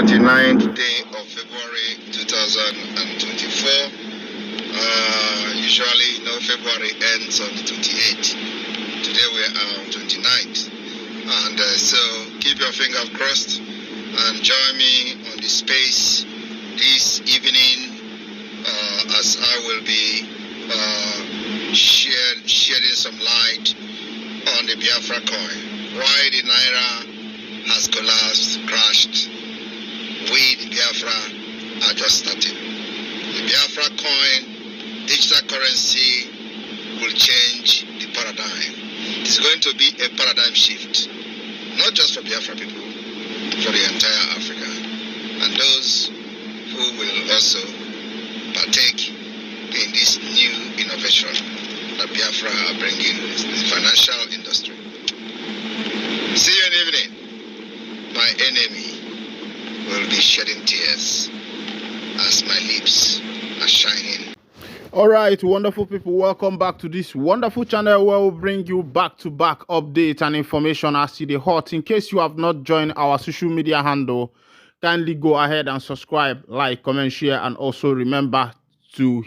29th day of February 2024. Usually, February ends on the 28th. Today we are on 29th. And so keep your finger crossed and join me on the space this evening as I will be shedding some light on the Biafra coin. Why the Naira has collapsed, crashed. We, the Biafra, are just starting. The Biafra coin, digital currency, will change the paradigm. It's going to be a paradigm shift, not just for Biafra people, for the entire Africa. And those who will also partake in this new innovation that Biafra are bringing in the financial industry. See you in the evening. My enemy will be shedding tears as my lips are shining. All right, wonderful people, welcome back to this wonderful channel where we'll bring you back-to-back updates and information as to the hot. In case you have not joined our social media handle, kindly go ahead and subscribe, like, comment, share, and also remember to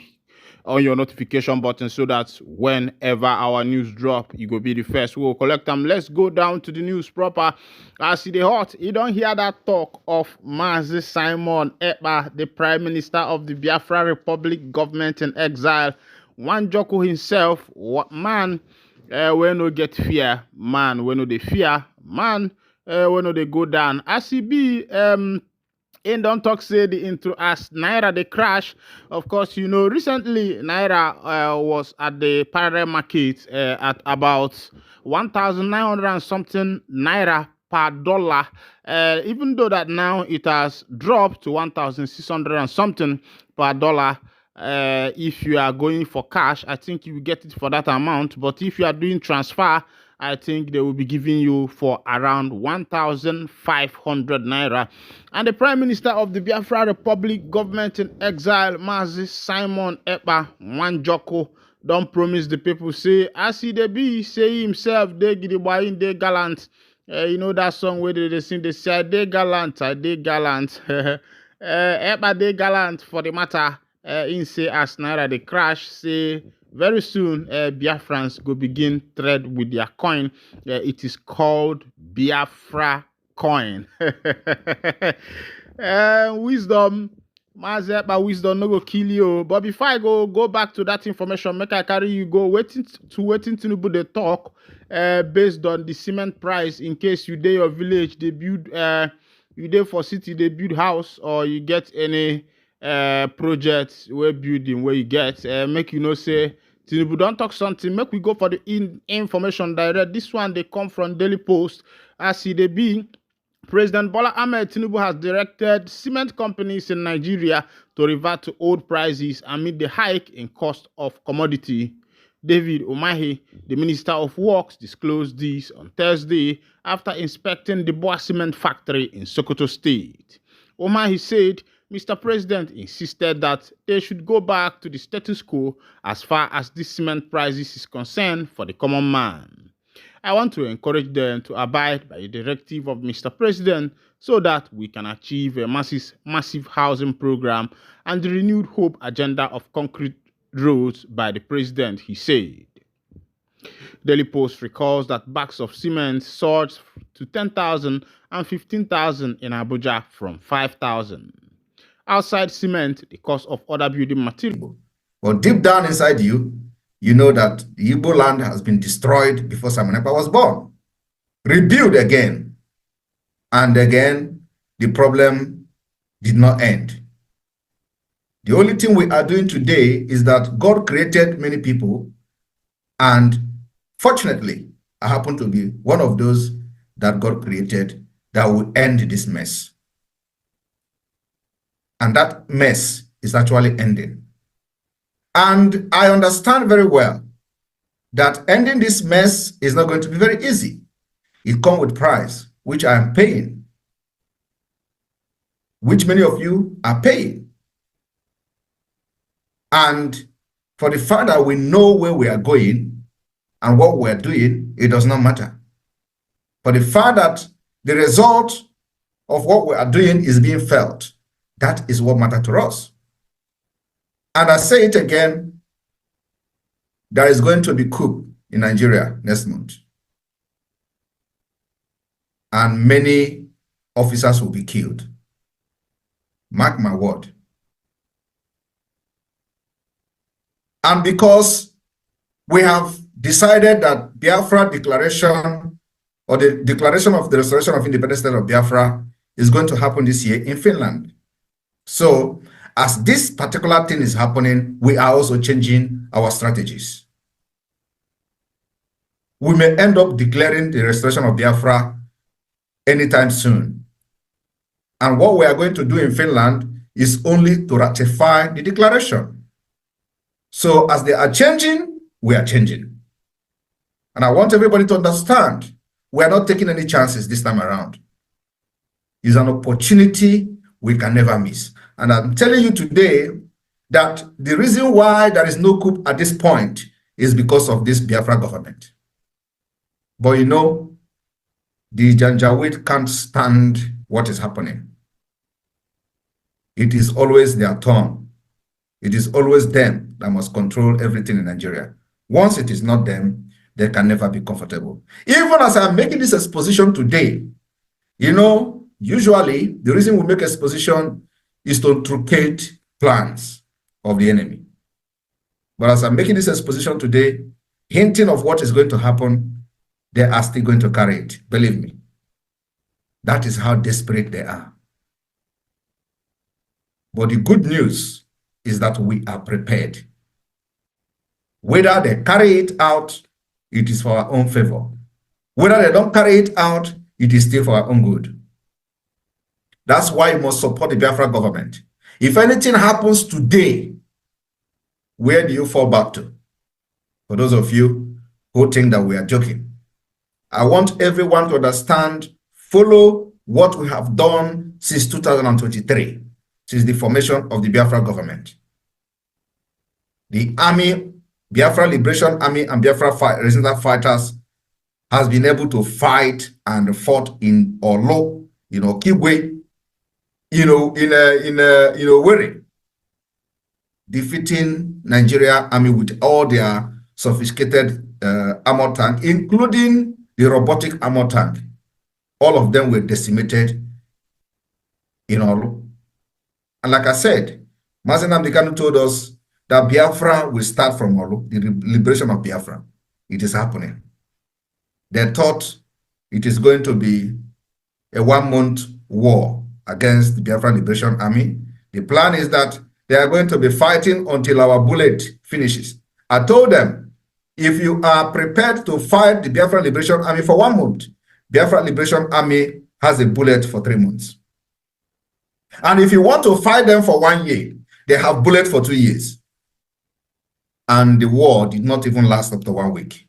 on your notification button so that whenever our news drop, you go be the first. We'll collect them. Let's go down to the news proper. As the hot, you don't hear that talk of Mazi Simon Ekpa, the Prime Minister of the Biafra Republic government in exile. One Joko himself, what man, when no get fear, man, when no they fear, man, when no they go down. As he be, in don't talk say the intro as Naira the crash. Of course, you know, recently Naira was at the parallel market at about 1,900 and something Naira per dollar. Even though that now it has dropped to 1,600 and something per dollar. If you are going for cash, I think you will get it for that amount. But if you are doing transfer, I think they will be giving you for around 1,500 Naira. And the Prime Minister of the Biafra Republic government in exile, Mazi Simon Ekpa Wanjoko, don't promise the people, say, as he they be, say himself, they gidibayin, they gallant. You know that song where they sing, they say, they gallant, I they gallant. Ekpa they gallant for the matter. In say as Naira the crash, say, very soon, Biafrans go begin trade with their coin. It is called Biafra coin. Wisdom, Mazepa wisdom no go kill you. But before I go back to that information, make I carry you go waiting to put the talk based on the cement price. In case you dey your village, they build you dey for city, they build house, or you get any projects where building where you get make you know say Tinubu don't talk something. Make we go for the information direct. This one they come from Daily Post. As they be, President Bola Ahmed Tinubu has directed cement companies in Nigeria to revert to old prices amid the hike in cost of commodity. David Umahi, the Minister of Works, disclosed this on Thursday after inspecting the Boa Cement factory in Sokoto State. Umahi said Mr. President insisted that they should go back to the status quo as far as this cement prices is concerned for the common man. I want to encourage them to abide by the directive of Mr. President so that we can achieve a massive housing program and the renewed hope agenda of concrete roads by the President, he said. Daily Post recalls that bags of cement soared to 10,000 and 15,000 in Abuja from 5,000. Outside cement, the cost of other building material. But deep down inside you, you know that the Igbo land has been destroyed before Simon Ekpa was born. Rebuild again. And again, the problem did not end. The only thing we are doing today is that God created many people, and fortunately, I happen to be one of those that God created that will end this mess. And that mess is actually ending. And I understand very well that ending this mess is not going to be very easy. It comes with price, which I am paying, which many of you are paying. And for the fact that we know where we are going and what we are doing, it does not matter. For the fact that the result of what we are doing is being felt. That is what matters to us. And I say it again, there is going to be coup in Nigeria next month. And many officers will be killed. Mark my word. And because we have decided that Biafra declaration, or the declaration of the restoration of independent state of Biafra, is going to happen this year in Finland. So as this particular thing is happening, we are also changing our strategies. We may end up declaring the restoration of Biafra anytime soon. And what we are going to do in Finland is only to ratify the declaration. So as they are changing, we are changing. And I want everybody to understand, we are not taking any chances this time around. It's an opportunity we can never miss. And I'm telling you today that the reason why there is no coup at this point is because of this Biafra government. But you know, the Janjaweed can't stand what is happening. It is always their turn. It is always them that must control everything in Nigeria. Once it is not them, they can never be comfortable. Even as I'm making this exposition today, you know, usually the reason we make exposition is to truncate plans of the enemy. But as I'm making this exposition today, hinting of what is going to happen, they are still going to carry it. Believe me. That is how desperate they are. But the good news is that we are prepared. Whether they carry it out, it is for our own favor. Whether they don't carry it out, it is still for our own good. That's why you must support the Biafra government. If anything happens today, where do you fall back to? For those of you who think that we are joking, I want everyone to understand, follow what we have done since 2023, since the formation of the Biafra government. The Army, Biafra Liberation Army and Biafra resistance fighters has been able to fight and fought in Olo, Kibwe, Were, defeating Nigeria Army with all their sophisticated armor tank, including the robotic armor tank. All of them were decimated in Olo. And like I said, Mazen Amdekanu told us that Biafra will start from Olo, the liberation of Biafra. It is happening. They thought it is going to be a 1-month war against the Biafra Liberation Army. The plan is that they are going to be fighting until our bullet finishes. I told them, if you are prepared to fight the Biafra Liberation Army for 1 month, Biafra Liberation Army has a bullet for 3 months. And if you want to fight them for 1 year, they have bullet for 2 years. And the war did not even last up to 1 week.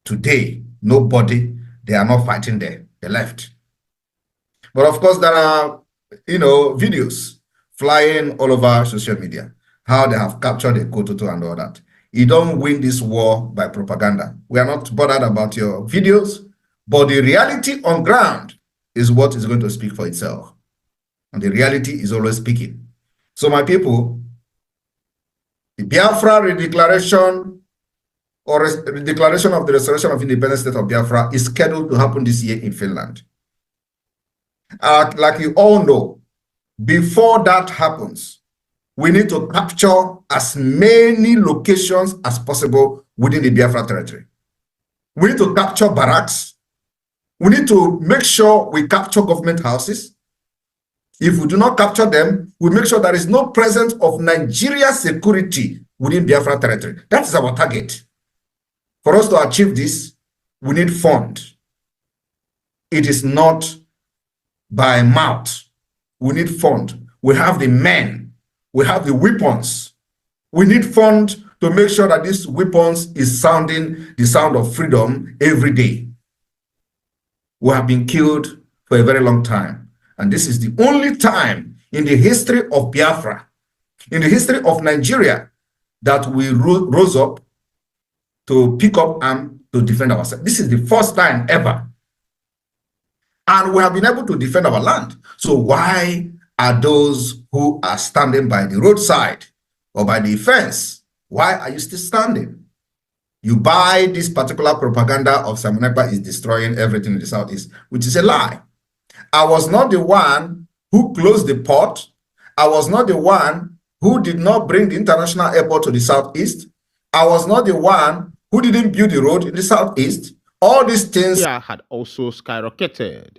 Today, nobody, they are not fighting there. They left. But of course, there are, videos flying all over social media, how they have captured a Kototo and all that. You don't win this war by propaganda. We are not bothered about your videos, but the reality on ground is what is going to speak for itself. And the reality is always speaking. So my people, the Biafra redeclaration or declaration of the restoration of independent state of Biafra is scheduled to happen this year in Finland. Like you all know, before that happens, we need to capture as many locations as possible within the Biafra territory. We need to capture barracks. We need to make sure we capture government houses. If we do not capture them, we make sure there is no presence of Nigeria security within Biafra territory. That is our target. For us to achieve this, we need fund. It is not by mouth. We need fund. We have the men. We have the weapons. We need fund to make sure that these weapons is sounding the sound of freedom every day. We have been killed for a very long time. And this is the only time in the history of Biafra, in the history of Nigeria, that we rose up to pick up arms to defend ourselves. This is the first time ever. And we have been able to defend our land. So why are those who are standing by the roadside or by the fence, why are you still standing? You buy this particular propaganda of Simon Ekpa is destroying everything in the Southeast, which is a lie. I was not the one who closed the port. I was not the one who did not bring the international airport to the Southeast. I was not the one who didn't build the road in the Southeast. All these things had also skyrocketed.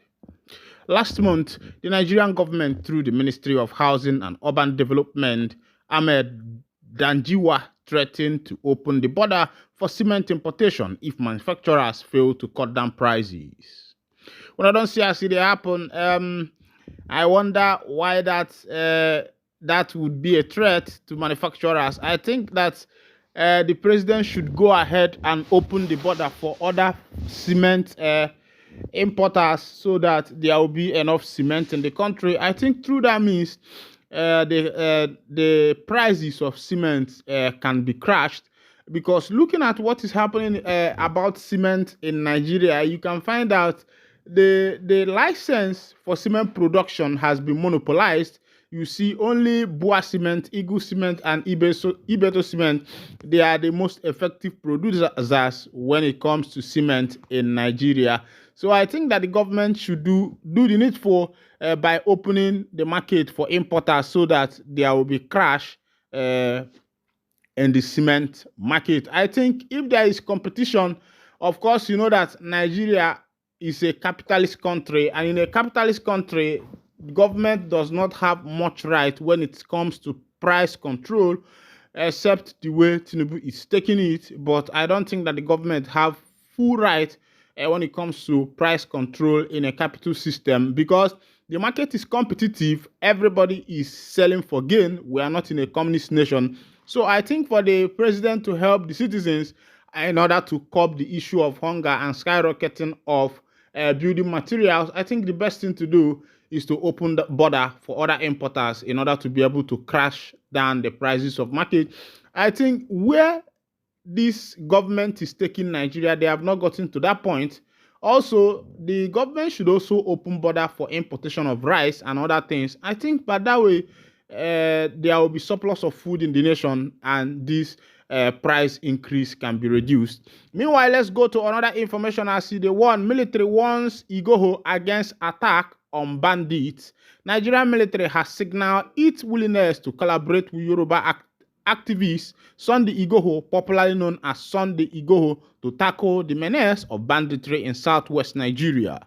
Last month, the Nigerian government, through the Ministry of Housing and Urban Development, Ahmed Danjiwa, threatened to open the border for cement importation if manufacturers fail to cut down prices. When I don't see it happen, I wonder why that would be a threat to manufacturers. I think that the president should go ahead and open the border for other cement importers so that there will be enough cement in the country. I think through that means the prices of cement can be crashed, because looking at what is happening about cement in Nigeria, you can find out the license for cement production has been monopolized. You see only Bua Cement, Eagle Cement, and Ibeto Cement. They are the most effective producers when it comes to cement in Nigeria. So I think that the government should do the needful by opening the market for importers so that there will be crash in the cement market. I think if there is competition, of course, you know that Nigeria is a capitalist country, and in a capitalist country, government does not have much right when it comes to price control, except the way Tinubu is taking it. But I don't think that the government have full right when it comes to price control in a capital system, because the market is competitive. Everybody is selling for gain. We are not in a communist nation. So I think for the president to help the citizens in order to curb the issue of hunger and skyrocketing of building materials, I think the best thing to do is to open the border for other importers in order to be able to crash down the prices of market. I think where this government is taking Nigeria, they have not gotten to that point. Also, the government should also open border for importation of rice and other things. I think by that way, there will be surplus of food in the nation, and this price increase can be reduced. Meanwhile, let's go to another information. I see the one military warns Igboho against attack on bandits. Nigerian military has signaled its willingness to collaborate with Yoruba activist Sunday Igboho, popularly known as Sunday Igboho, to tackle the menace of banditry in southwest Nigeria.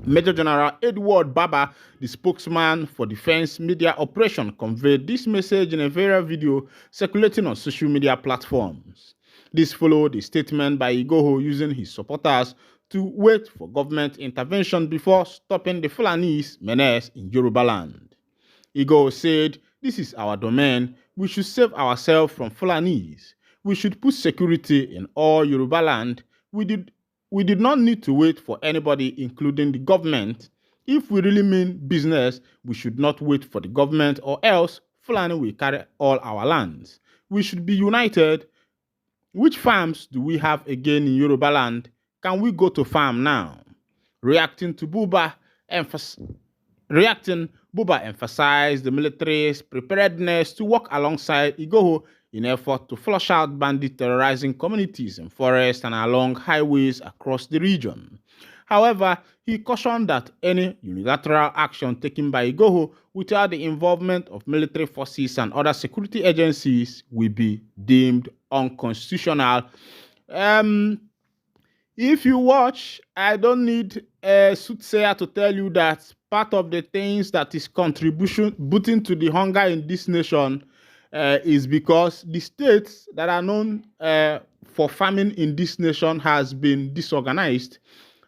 Major General Edward Baba, the spokesman for Defense Media Operation, conveyed this message in a viral video circulating on social media platforms. This followed a statement by Igboho using his supporters to wait for government intervention before stopping the Fulani's menace in Yoruba land. Igboho said, "This is our domain. We should save ourselves from Fulanis. We should put security in all Yoruba land. We did not need to wait for anybody, including the government. If we really mean business, we should not wait for the government, or else Fulani will carry all our lands. We should be united. Which farms do we have again in Yoruba land? Can we go to farm now?" Reacting, Buba emphasized the military's preparedness to work alongside Igboho in effort to flush out bandits terrorizing communities in forests and along highways across the region. However, he cautioned that any unilateral action taken by Igboho without the involvement of military forces and other security agencies will be deemed unconstitutional. If you watch, I don't need a soothsayer to tell you that part of the things that is contributing to the hunger in this nation is because the states that are known for farming in this nation has been disorganized.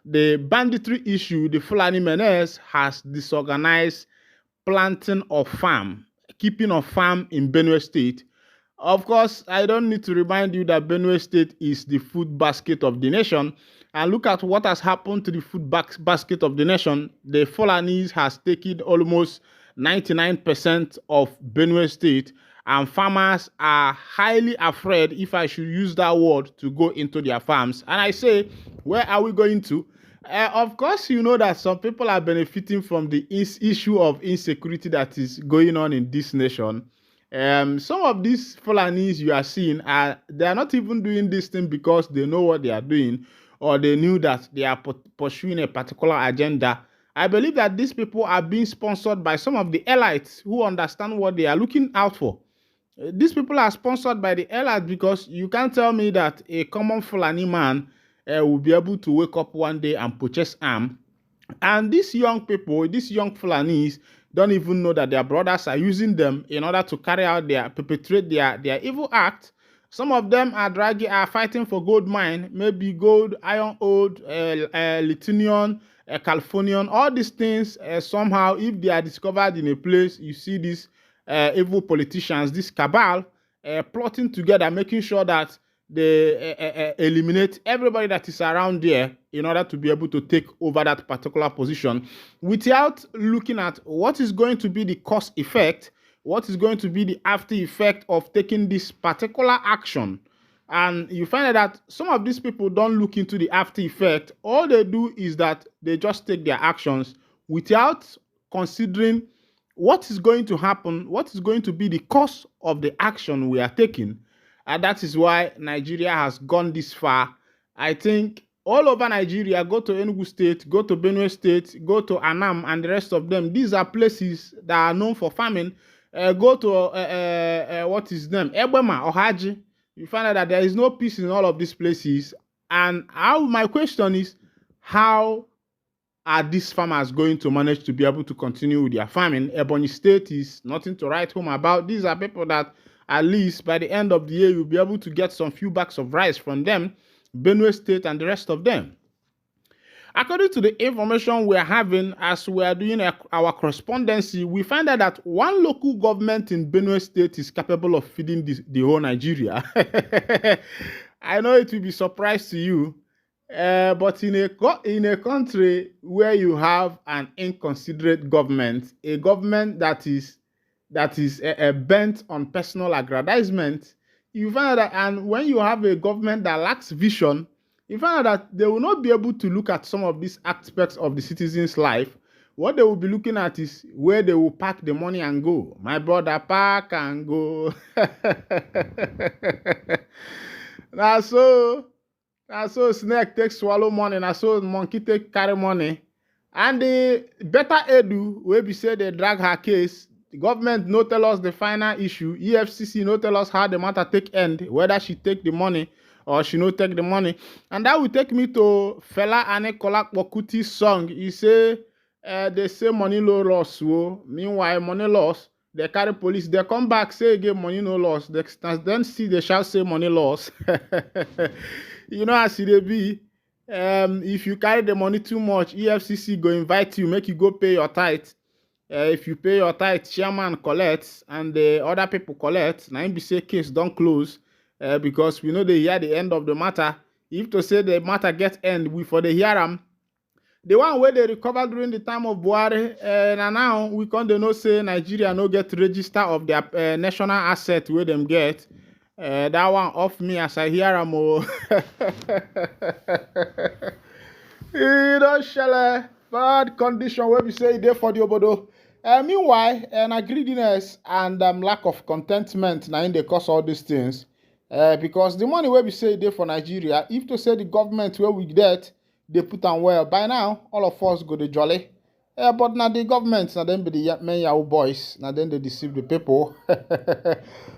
The banditry issue, the Fulani menace, has disorganized planting of farm, keeping of farm in Benue State. Of course, I don't need to remind you that Benue State is the food basket of the nation. And look at what has happened to the food basket of the nation. The Fulanis has taken almost 99% of Benue State, and farmers are highly afraid, if I should use that word, to go into their farms. And I say, where are we going to? Of course, you know that some people are benefiting from the issue of insecurity that is going on in this nation. Some of these Fulanis you are seeing they are not even doing this thing because they know what they are doing or they knew that they are pursuing a particular agenda. I believe that these people are being sponsored by some of the elites who understand what they are looking out for. These people are sponsored by the elites because you can't tell me that a common Fulani man will be able to wake up one day and purchase arm. And these young people, these young Fulanis, don't even know that their brothers are using them in order to perpetrate their evil act. Some of them are fighting for gold mine, maybe gold, iron ore, lithium, Californian, all these things. Somehow, if they are discovered in a place, you see these evil politicians, this cabal, plotting together, making sure that they eliminate everybody that is around there in order to be able to take over that particular position without looking at what is going to be the cost effect, what is going to be the after effect of taking this particular action. And you find out that some of these people don't look into the after effect. All they do is that they just take their actions without considering what is going to happen, what is going to be the cost of the action we are taking. And that is why Nigeria has gone this far. I think all over Nigeria, go to Enugu State, go to Benue State, go to Anam and the rest of them. These are places that are known for farming. Go to, what is name? Ebema or Haji. You find out that there is no peace in all of these places. And my question is, how are these farmers going to manage to be able to continue with their farming? Ebonyi State is nothing to write home about. These are people that at least by the end of the year, you'll be able to get some few bags of rice from them, Benue State and the rest of them. According to the information we're having as we are doing our correspondency, we find out that one local government in Benue State is capable of feeding the whole Nigeria. I know it will be a surprise to you, but in a country where you have an inconsiderate government, a government that is bent on personal aggrandizement, you find that, and when you have a government that lacks vision, you find that they will not be able to look at some of these aspects of the citizen's life. What they will be looking at is where they will pack the money and go. My brother, pack and go. Now so snake take swallow money, now so monkey take carry money. And the better edu, where we say they drag her case, the government no tell us the final issue. EFCC no tell us how the matter take end, whether she take the money or she no take the money. And that will take me to Fela Anekola Kpokuti's song. He say, they say money no loss. Meanwhile, money loss. They carry police. They come back, say again money no loss. Then see they shall say money loss. You know as it be. If you carry the money too much, EFCC go invite you, make you go pay your tithe. If you pay your tithe, chairman collects and the other people collect. Now be say case don't close because we know they hear the end of the matter. If to say the matter get end, we for the hear them. The one where they recovered during the time of Buhari, and now we can't know say Nigeria no get register of their national asset where them get. That one off me as I hear them. You don't shall bad condition where we say there for the obodo. Meanwhile, greediness and lack of contentment now in the cause all these things. Because the money where we say there for Nigeria, if to say the government where we get, they put on well. By now, all of us go to jolly. But now the government, now then be the men Yahoo boys, now then they deceive the people.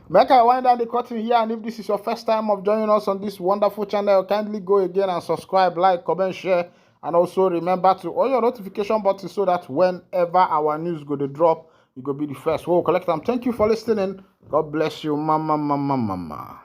Make I wind down the curtain here, and if this is your first time of joining us on this wonderful channel, kindly go again and subscribe, like, comment, share, and also remember to on your notification button so that whenever our news go to drop, you go be the first. We'll collect them. Thank you for listening. God bless you, mama.